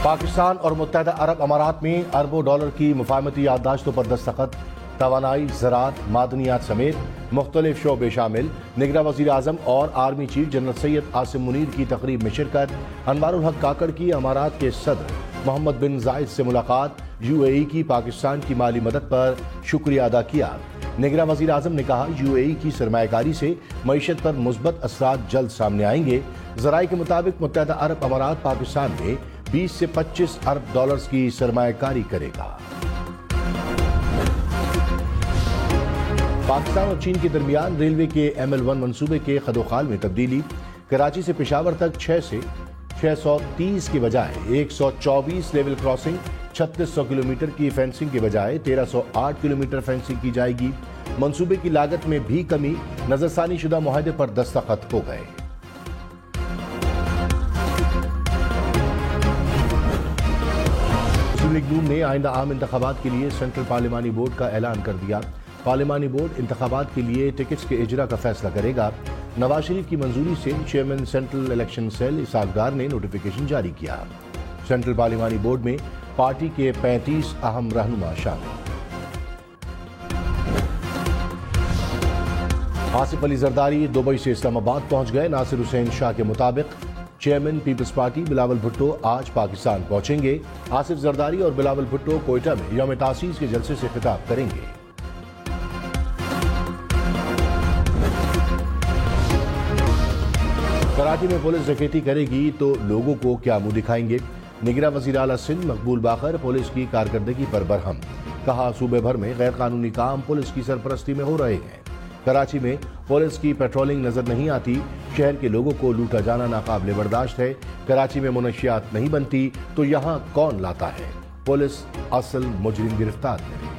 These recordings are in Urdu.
پاکستان اور متحدہ عرب امارات میں اربوں ڈالر کی مفاہمتی یادداشتوں پر دستخط، توانائی، زراعت، معدنیات سمیت مختلف شعبے شامل۔ نگراں وزیر اعظم اور army chief general Syed Asim Munir کی تقریب میں شرکت۔ انوار الحق کاکڑ کی امارات کے صدر محمد بن زائد سے ملاقات۔ UAE کی پاکستان کی مالی مدد پر شکریہ ادا کیا۔ نگراں وزیر اعظم نے کہا UAE کی سرمایہ کاری سے معیشت پر مثبت اثرات جلد سامنے آئیں گے۔ ذرائع کے مطابق متحدہ عرب امارات پاکستان میں 20 سے 25 ارب ڈالرز کی سرمایہ کاری کرے گا۔ پاکستان اور چین کے درمیان ریلوے کے ML1 منصوبے کے خدوخال میں تبدیلی۔ کراچی سے پشاور تک 6 سے 630 کے بجائے 124 لیول کراسنگ، 3600 کلومیٹر کی فینسنگ کے بجائے 1308 کلومیٹر فینسنگ کی جائے گی۔ منصوبے کی لاگت میں بھی کمی، نظرثانی شدہ معاہدے پر دستخط ہو گئے۔ مسلم لیگ نون نے آئندہ عام انتخابات کے لیے سینٹرل پارلیمانی بورڈ کا اعلان کر دیا۔ پارلیمانی بورڈ انتخابات کے لیے ٹکٹس کے اجرا کا فیصلہ کرے گا۔ نواز شریف کی منظوری سے chairman central election cell Ishaq Dar نے نوٹیفیکیشن جاری کیا۔ سینٹرل پارلیمانی بورڈ میں پارٹی کے 35 اہم رہنما شامل۔ آصف علی زرداری دبئی سے اسلام آباد پہنچ گئے۔ ناصر حسین شاہ کے مطابق چیئرمین پیپلز پارٹی بلاول بھٹو آج پاکستان پہنچیں گے۔ آصف زرداری اور بلاول بھٹو کوئٹہ میں یوم تاسیس کے جلسے سے خطاب کریں گے۔ کراچی میں پولیس ڈکیتی کرے گی تو لوگوں کو کیا منہ دکھائیں گے؟ نگراں وزیر اعلیٰ سندھ مقبول باقر پولیس کی کارکردگی پر برہم۔ کہا صوبے بھر میں غیر قانونی کام پولیس کی سرپرستی میں ہو رہے ہیں۔ کراچی میں پولیس کی پیٹرولنگ نظر نہیں آتی، شہر کے لوگوں کو لوٹا جانا ناقابل برداشت ہے۔ کراچی میں منشیات نہیں بنتی تو یہاں کون لاتا ہے؟ پولیس اصل مجرم گرفتار کرے۔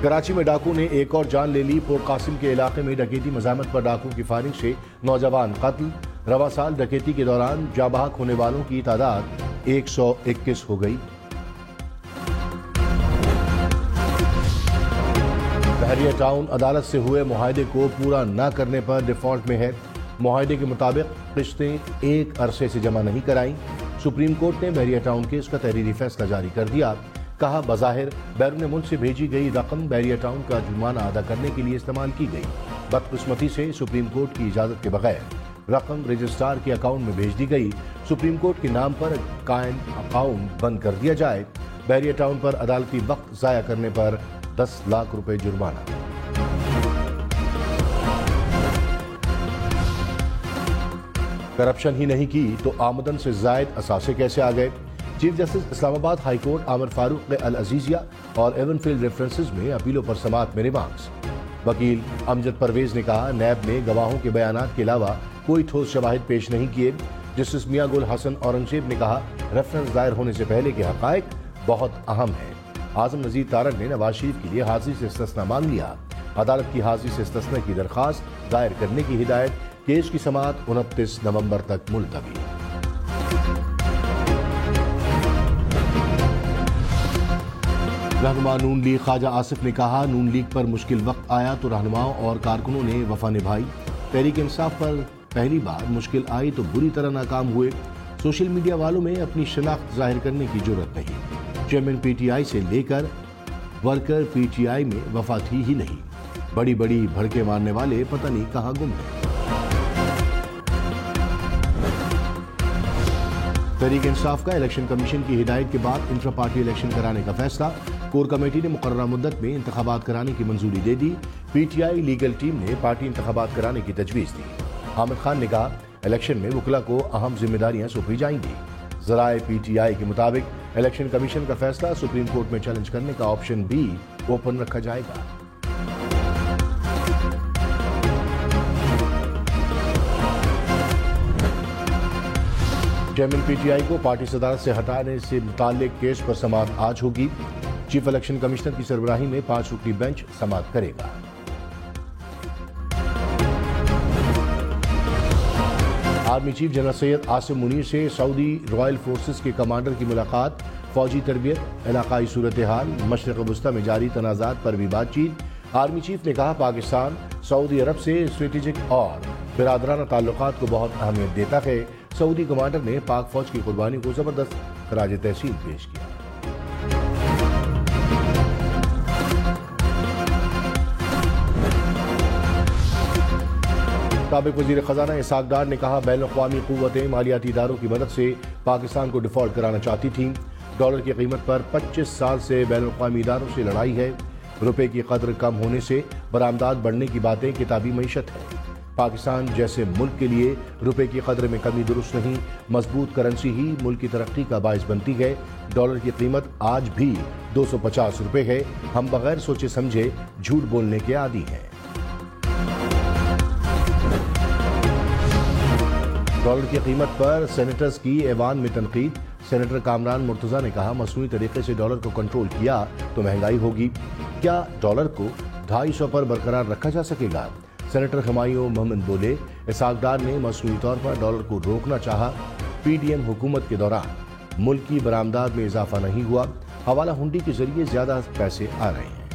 کراچی میں ڈاکو نے ایک اور جان لے لی۔ پورٹ قاسم کے علاقے میں ڈکیتی مزاحمت پر ڈاکو کی فائرنگ سے نوجوان قتل۔ رواں سال ڈکیتی کے دوران جاں بحق ہونے والوں کی تعداد 121 ہو گئی۔ بحریہ ٹاؤن عدالت سے ہوئے معاہدے کو پورا نہ کرنے پر ڈیفالٹ میں ہے۔ معاہدے کے مطابق قسطیں ایک عرصے سے جمع نہیں کرائیں۔ سپریم کورٹ نے بحریہ ٹاؤن کیس کا تحریری فیصلہ جاری کر دیا۔ کہا بظاہر بیرون ملک سے بھیجی گئی رقم بحریہ ٹاؤن کا جرمانہ ادا کرنے کے لیے استعمال کی گئی۔ بدقسمتی سے سپریم کورٹ کی اجازت کے بغیر رقم رجسٹرار کے اکاؤنٹ میں بھیج دی گئی۔ سپریم کورٹ کے نام پر قائم اکاؤنٹ بند کر دیا جائے۔ بحریہ ٹاؤن پر عدالتی وقت ضائع کرنے پر 10 لاکھ روپے جرمانہ۔ کرپشن ہی نہیں کی تو آمدن سے زائد اثاثے کیسے آ گئے؟ چیف جسٹس اسلام آباد ہائی کورٹ عامر فاروق العزیزیہ اور ایون فیلڈ ریفرنسز میں اپیلوں پر سماعت میں ریمارکس۔ وکیل امجد پرویز نے کہا نیب نے گواہوں کے بیانات کے علاوہ کوئی ٹھوس شواہد پیش نہیں کیے۔ جسٹس میاں گل حسن اورنگزیب نے کہا ریفرنس دائر ہونے سے پہلے کے حقائق بہت اہم ہیں۔ اعظم نذیر تارڑ نے نواز شریف کے لیے حاضری سے استثناء مانگ لیا۔ عدالت کی حاضری سے استثناء کی درخواست دائر کرنے کی ہدایت۔ کیس کی سماعت 29 نومبر تک ملتوی۔ رہنما نون لیگ خواجہ آصف نے کہا نون لیگ پر مشکل وقت آیا تو رہنماؤں اور کارکنوں نے وفا نبھائی۔ تحریک انصاف پر پہلی بار مشکل آئی تو بری طرح ناکام ہوئے۔ سوشل میڈیا والوں میں اپنی شناخت ظاہر کرنے کی جرت نہیں۔ چیئرمین PTI سے لے کر ورکر PTI میں وفا تھی ہی نہیں۔ بڑی بڑی بھڑکے مارنے والے پتہ نہیں کہاں گم ہیں۔ تحریک انصاف کا الیکشن کمیشن کی ہدایت کے بعد انٹرا پارٹی الیکشن کرانے کا فیصلہ۔ کور کمیٹی نے مقررہ مدت میں انتخابات کرانے کی منظوری دے دی۔ PTI لیگل ٹیم نے پارٹی انتخابات کرانے کی تجویز دی۔ حامد خان نے کہا الیکشن میں وکلا کو اہم ذمہ داریاں سونپی جائیں گی۔ ذرائع PTI کے مطابق الیکشن کمیشن کا فیصلہ سپریم کورٹ میں چیلنج کرنے کا آپشن بھی اوپن رکھا جائے گا۔ چیئرمین PTI کو پارٹی صدارت سے ہٹانے سے متعلق کیس پر سماعت آج ہوگی۔ چیف الیکشن کمشنر کی سربراہی میں 5 رکنی بینچ سماعت کرے گا۔ Army chief general Syed Asim Munir سے سعودی رائل فورسز کے کمانڈر کی ملاقات۔ فوجی تربیت، علاقائی صورتحال، مشرق وسطی میں جاری تنازعات پر بھی بات چیت۔ آرمی چیف نے کہا پاکستان سعودی عرب سے اسٹریٹجک اور برادرانہ تعلقات کو بہت اہمیت دیتا ہے۔ سعودی کمانڈر نے پاک فوج کی قربانی کو زبردست خراج تحسین پیش کیا۔ سابق وزیر خزانہ اسحاق ڈار نے کہا بین الاقوامی قوتیں مالیاتی اداروں کی مدد سے پاکستان کو ڈیفالٹ کرانا چاہتی تھیں۔ ڈالر کی قیمت پر 25 سال سے بین الاقوامی اداروں سے لڑائی ہے۔ روپے کی قدر کم ہونے سے برآمدات بڑھنے کی باتیں کتابی معیشت ہے۔ پاکستان جیسے ملک کے لیے روپے کی قدر میں کمی درست نہیں، مضبوط کرنسی ہی ملک کی ترقی کا باعث بنتی ہے۔ ڈالر کی قیمت آج بھی 250 روپے ہے۔ ہم بغیر سوچے سمجھے جھوٹ بولنے کے عادی ہیں۔ ڈالر کی قیمت پر سینیٹرز کی ایوان میں تنقید۔ سینیٹر کامران مرتضیٰ نے کہا مصنوعی طریقے سے ڈالر کو کنٹرول کیا تو مہنگائی ہوگی۔ کیا ڈالر کو 250 پر برقرار رکھا جا سکے گا؟ سینیٹر ہمایوں محمد بولے اسحاق ڈار نے مصنوعی طور پر ڈالر کو روکنا چاہا۔ پی ڈی ایم حکومت کے دوران ملکی برآمدات میں اضافہ نہیں ہوا، حوالہ ہنڈی کے ذریعے زیادہ پیسے آ رہے ہیں۔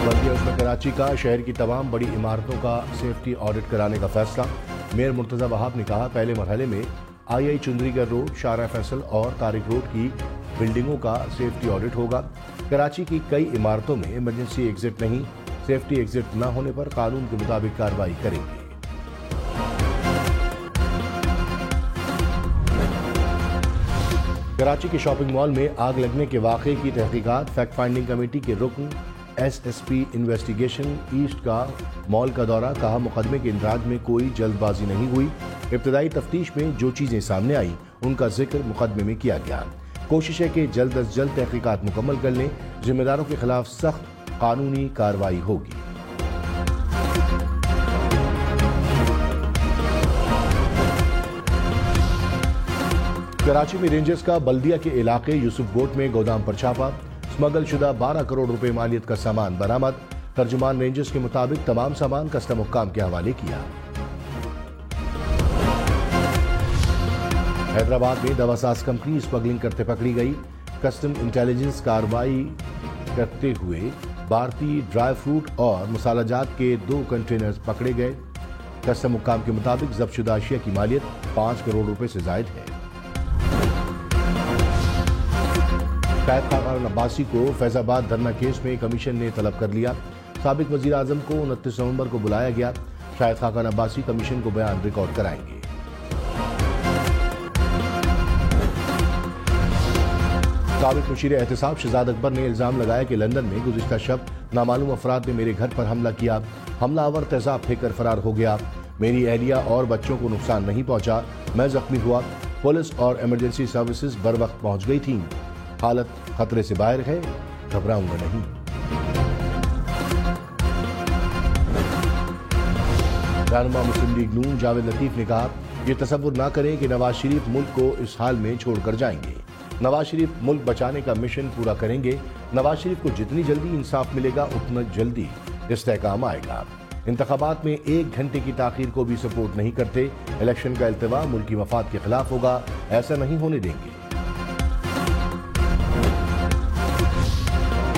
بلدیہ عظمی کراچی کا شہر کی تمام بڑی عمارتوں کا سیفٹی آڈٹ کرانے کا فیصلہ۔ میئر مرتضیٰ وہاب نے کہا پہلے مرحلے میں آئی چندری گڑھ روڈ، شارع فیصل اور طارق روڈ کی بلڈنگوں کا سیفٹی آڈٹ ہوگا۔ کراچی کی کئی عمارتوں میں ایمرجنسی ایگزٹ نہیں، سیفٹی ایگزٹ نہ ہونے پر قانون کے مطابق کارروائی کریں گے۔ کراچی کے شاپنگ مال میں آگ لگنے کے واقعے کی تحقیقات۔ فیکٹ فائنڈنگ کمیٹی کے رکن S S P investigation east کا مال کا دورہ، کہا مقدمے کے اندراج میں کوئی جلد بازی نہیں ہوئی۔ ابتدائی تفتیش میں جو چیزیں سامنے آئی ان کا ذکر مقدمے میں کیا گیا۔ کوشش ہے کہ جلد از جلد تحقیقات مکمل کر لیں، ذمہ داروں کے خلاف سخت قانونی کارروائی ہوگی۔ کراچی میں رینجرز کا بلدیہ کے علاقے یوسف گوٹ میں گودام پر چھاپا، اسمگل شدہ 12 کروڑ روپے مالیت کا سامان برآمد۔ ترجمان رینجرز کے مطابق تمام سامان کسٹم حکام کے حوالے کیا۔ حیدرآباد میں دوا ساز کمپنی اسمگلنگ کرتے پکڑی گئی۔ کسٹم انٹیلیجنس کارروائی کرتے ہوئے بھارتی ڈرائی فروٹ اور مسالہ جات کے 2 کنٹینرز پکڑے گئے۔ کسٹم حکام کے مطابق ضبط شدہ اشیاء کی مالیت 5 کروڑ روپے سے زائد ہے۔ شاہد خاقان عباسی کو فیض آباد دھرنا کیس میں کمیشن نے طلب کر لیا۔ سابق وزیر اعظم کو 29 نومبر کو بلایا گیا۔ شاہد خاقان عباسی کمیشن کو بیان ریکارڈ کرائیں گے۔ سابق مشیر احتساب شہزاد اکبر نے الزام لگایا کہ لندن میں گزشتہ شب نامعلوم افراد نے میرے گھر پر حملہ کیا، حملہ آور تیزاب پھینک کر فرار ہو گیا، میری اہلیہ اور بچوں کو نقصان نہیں پہنچا، میں زخمی ہوا، پولیس اور ایمرجنسی سروسز بر وقت پہنچ گئی تھیں، حالت خطرے سے باہر ہے، گھبراؤں گا نہیں۔ رہنما مسلم لیگ نون جاوید لطیف نے کہا یہ تصور نہ کریں کہ نواز شریف ملک کو اس حال میں چھوڑ کر جائیں گے۔ نواز شریف ملک بچانے کا مشن پورا کریں گے۔ نواز شریف کو جتنی جلدی انصاف ملے گا اتنا جلدی استحکام آئے گا۔ انتخابات میں 1 گھنٹے کی تاخیر کو بھی سپورٹ نہیں کرتے۔ الیکشن کا التوا ملکی مفاد کے خلاف ہوگا، ایسا نہیں ہونے دیں گے۔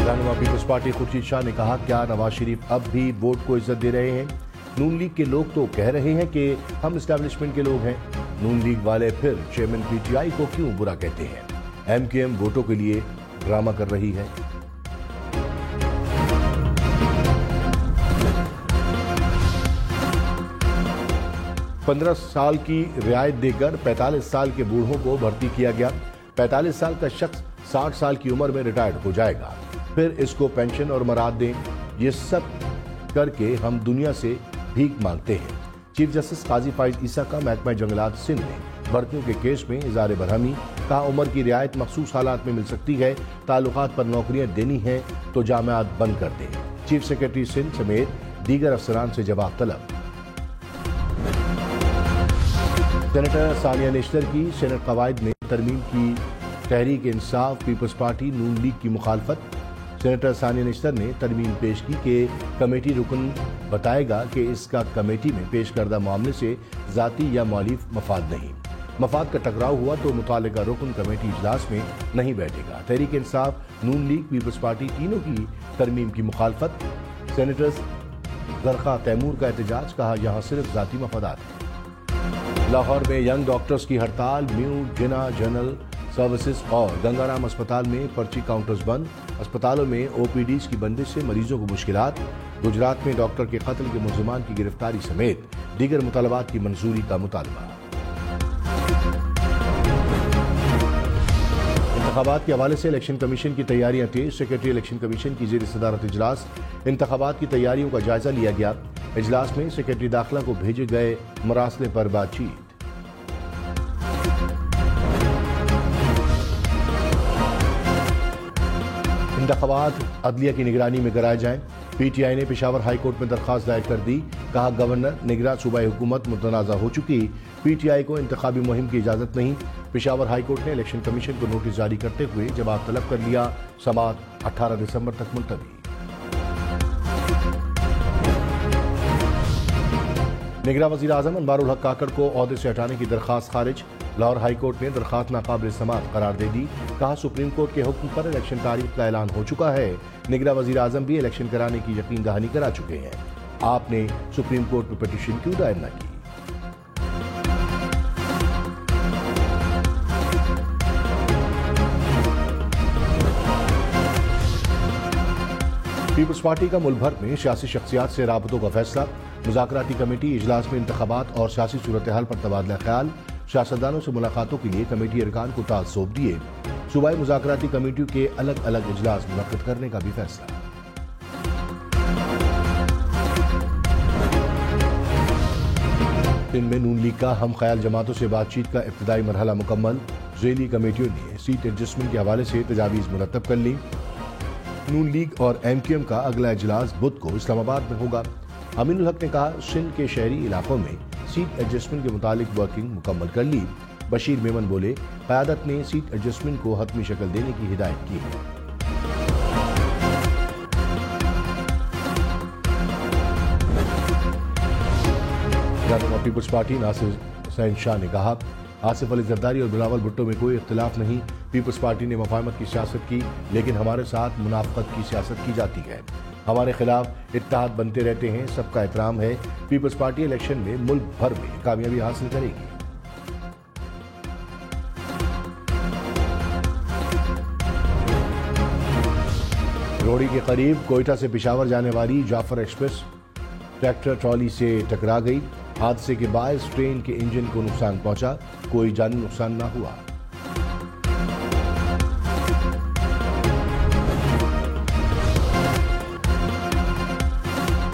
رہنما پیپلز پارٹی خورشید شاہ نے کہا کیا نواز شریف اب بھی ووٹ کو عزت دے رہے ہیں؟ نون لیگ کے لوگ تو کہہ رہے ہیں کہ ہم اسٹیبلشمنٹ کے لوگ ہیں، نون لیگ والے پھر چیئرمین پی ٹی آئی کو کیوں برا کہتے ہیں؟ ایم کیو ایم ووٹوں کے لیے ڈرامہ کر رہی ہے۔ پندرہ سال کی رعایت دے کر 45 سال کے بوڑھوں کو بھرتی کیا گیا۔ 45 سال کا شخص 60 سال کی عمر میں ریٹائرڈ ہو جائے گا، پھر اس کو پینشن اور مراد دیں۔ یہ سب کر کے ہم دنیا سے بھیک مانگتے ہیں۔ چیف جسٹس قاضی فائز عیسیٰ کا محکمہ جنگلات سندھ نے بھرتیوں کے کیس میں اظہار برہمی، کہا عمر کی رعایت مخصوص حالات میں مل سکتی ہے، تعلقات پر نوکریاں دینی ہیں تو جامعات بند کر دیں۔ چیف سیکرٹری سندھ سمیت دیگر افسران سے جواب طلب۔ سینیٹر ثانیہ نشتر کی سینٹ قواعد میں ترمیم کی تحریک انصاف پیپلز پارٹی نون لیگ کی مخالفت۔ سینیٹر ثانیہ نشتر نے ترمیم پیش کی کہ کمیٹی رکن بتائے گا کہ اس کا کمیٹی میں پیش کردہ معاملے سے ذاتی یا مالیف مفاد نہیں، مفاد کا ٹکراؤ ہوا تو متعلقہ رکن کمیٹی اجلاس میں نہیں بیٹھے گا۔ تحریک انصاف، نون لیگ، پیپلز پارٹی تینوں کی ترمیم کی مخالفت۔ سینیٹرز زرخا تیمور کا احتجاج، کہا یہاں صرف ذاتی مفادات ہیں۔ لاہور میں ینگ ڈاکٹرز کی ہڑتال، میو جنا جنرل سروسز اور گنگارام اسپتال میں پرچی کاؤنٹرز بند، اسپتالوں میں او پی ڈیز کی بندش سے مریضوں کو مشکلات۔ گجرات میں ڈاکٹر کے قتل کے ملزمان کی گرفتاری سمیت دیگر مطالبات کی منظوری کا مطالبہ۔ انتخابات کے حوالے سے الیکشن کمیشن کی تیاریاں تیز، سیکرٹری الیکشن کمیشن کی زیر صدارت اجلاس، انتخابات کی تیاریوں کا جائزہ لیا گیا۔ اجلاس میں سیکرٹری داخلہ کو بھیجے گئے مراسلے پر بات چیت۔ انتخابات عدلیہ کی نگرانی میں کرائے جائیں، پی ٹی آئی نے پشاور ہائی کورٹ میں درخواست دائر کر دی، کہا گورنر نگراں صوبائی حکومت متنازع ہو چکی، پی ٹی آئی کو انتخابی مہم کی اجازت نہیں۔ پشاور ہائی کورٹ نے الیکشن کمیشن کو نوٹس جاری کرتے ہوئے جواب طلب کر لیا، سماعت 18 دسمبر تک ملتوی۔ نگراں وزیر اعظم انوار الحق کاکڑ کو عہدے سے ہٹانے کی درخواست خارج، لاہور ہائی کورٹ نے درخواست ناقابل سماعت قرار دے دی، کہا سپریم کورٹ کے حکم پر الیکشن تاریخ کا اعلان ہو چکا ہے، نگراں وزیر اعظم بھی الیکشن کرانے کی یقین دہانی کرا چکے ہیں، آپ نے سپریم کورٹ میں پٹیشن کیوں دائر نہ کی؟ پیپلز پارٹی کا ملک بھر میں سیاسی شخصیات سے رابطوں کا فیصلہ، مذاکراتی کمیٹی اجلاس میں انتخابات اور سیاسی صورتحال پر تبادلہ خیال، سیاستدانوں سے ملاقاتوں کے لیے کمیٹی ارکان کو تاج سونپ دیے، صوبائی مذاکراتی کمیٹیوں کے الگ الگ اجلاس منعقد کرنے کا بھی فیصلہ۔ ان میں نون لیگ کا ہم خیال جماعتوں سے بات چیت کا ابتدائی مرحلہ مکمل، ذیلی کمیٹیوں نے سیٹ ایڈجسٹمنٹ کے حوالے سے تجاویز مرتب کر لی۔ نون لیگ اور ایم کیو ایم کا اگلا اجلاس بدھ کو اسلام آباد میں ہوگا۔ امین الحق نے کہا سندھ کے شہری علاقوں میں سیٹ ایڈجسٹمنٹ کے متعلق ورکنگ مکمل کر لی۔ بشیر میمن بولے قیادت نے سیٹ ایڈجسٹمنٹ کو حتمی شکل دینے کی ہدایت کی ہے۔ رہنما پیپلز پارٹی ناصر حسین شاہ نے کہا آصف علی زرداری اور بلاول بھٹو میں کوئی اختلاف نہیں، پیپلز پارٹی نے مفاہمت کی سیاست کی لیکن ہمارے ساتھ منافقت کی سیاست کی جاتی ہے، ہمارے خلاف اتحاد بنتے رہتے ہیں، سب کا احترام ہے، پیپلز پارٹی الیکشن میں ملک بھر میں کامیابی حاصل کرے گی۔ روڑی کے قریب کوئٹہ سے پشاور جانے والی جعفر ایکسپریس ٹریکٹر ٹرالی سے ٹکرا گئی، حادثے کے باعث ٹرین کے انجن کو نقصان پہنچا، کوئی جانی نقصان نہ ہوا۔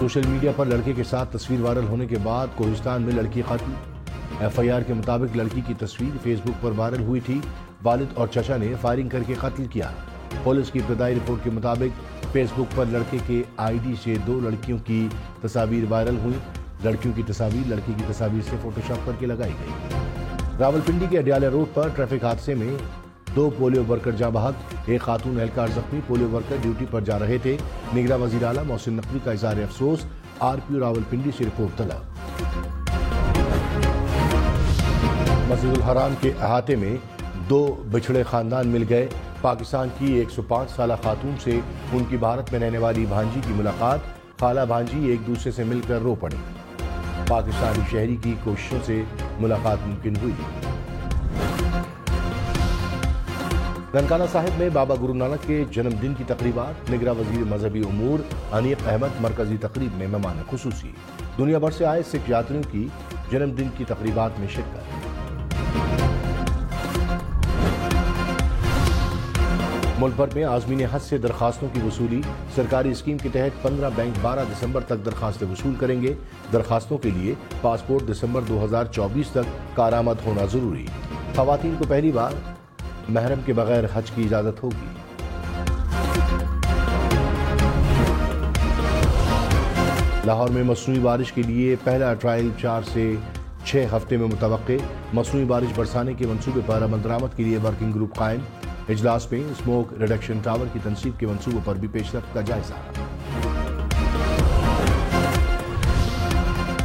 سوشل میڈیا پر لڑکے کے ساتھ تصویر وائرل ہونے کے بعد کوہستان میں لڑکی قتل، ایف آئی آر کے مطابق لڑکی کی تصویر فیس بک پر وائرل ہوئی تھی، والد اور چچا نے فائرنگ کر کے قتل کیا۔ پولیس کی ابتدائی رپورٹ کے مطابق فیس بک پر لڑکے کے آئی ڈی سے 2 لڑکیوں کی تصاویر وائرل ہوئی، لڑکیوں کی تصاویر لڑکی کی تصاویر سے فوٹو شاپ کر کے لگائی گئی۔ راولپنڈی کے اڈیالہ روڈ پر ٹریفک حادثے میں 2 پولیو ورکر جاں بحق، ایک خاتون اہلکار زخمی، پولیو ورکر ڈیوٹی پر جا رہے تھے، نگراں وزیر اعلیٰ محسن نقوی کا اظہار افسوس، آر پی او راولپنڈی سے رپورٹ طلب۔ مسجد الحرام کے احاطے میں 2 بچھڑے خاندان مل گئے، پاکستان کی 105 سالہ خاتون سے ان کی بھارت میں رہنے والی بھانجی کی ملاقات، خالہ بھانجی ایک دوسرے سے مل کر رو پڑی، پاکستانی شہری کی کوششوں سے ملاقات ممکن ہوئی۔ ننکانہ صاحب میں بابا گرو نانک کے جنم دن کی تقریبات، نگراں وزیر مذہبی امور انیق احمد مرکزی تقریب میں مہمان خصوصی، دنیا بھر سے آئے سکھ یاتریوں کی جنم دن کی تقریبات میں شرکت۔ ملک بھر میں عازمین حج سے درخواستوں کی وصولی، سرکاری اسکیم کے تحت 15 بینک 12 دسمبر تک درخواستیں وصول کریں گے، درخواستوں کے لیے پاسپورٹ دسمبر 2024 تک کارآمد ہونا ضروری، خواتین کو پہلی بار محرم کے بغیر حج کی اجازت ہوگی۔ لاہور میں مصنوعی بارش کے لیے پہلا ٹرائل 4 سے 6 ہفتے میں متوقع، مصنوعی بارش برسانے کے منصوبے پر عمل درآمد کے لیے ورکنگ گروپ قائم، اجلاس میں اسموک ریڈکشن ٹاور کی تنصیب کے منصوبوں پر بھی پیش رفت کا جائزہ۔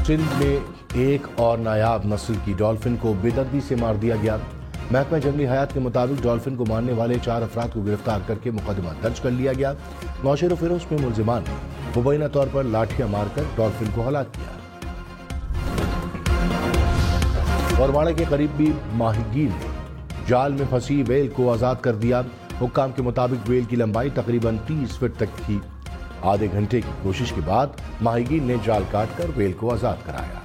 سندھ میں ایک اور نایاب نسل کی ڈالفن کو بے دردی سے مار دیا گیا، محکمہ جنگلی حیات کے مطابق ڈالفن کو مارنے والے 4 افراد کو گرفتار کر کے مقدمہ درج کر لیا گیا، نوشیر و فیروز میں ملزمان ہیں۔ مبینہ طور پر لاٹھیاں مار کر ڈالفن کو ہلاک کیا۔ اورواڑہ کے قریب بھی ماہی گیر نے جال میں پھنسی ویل کو آزاد کر دیا۔ حکام کے مطابق ویل کی لمبائی تقریباً 30 فٹ تک تھی۔ آدھے گھنٹے کی کوشش کے بعد ماہی گیر نے جال کاٹ کر ویل کو آزاد کرایا۔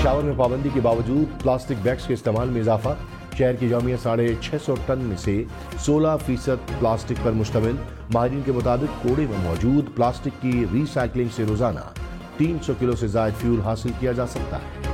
پشاور میں پابندی کے باوجود پلاسٹک بیگز کے استعمال میں اضافہ۔ شہر کی جامعہ 650 ٹن میں سے 16% پلاسٹک پر مشتمل۔ ماہرین کے مطابق کوڑے میں موجود پلاسٹک کی ری سائیکلنگ سے روزانہ 300 کلو سے زائد فیول حاصل کیا جا سکتا ہے۔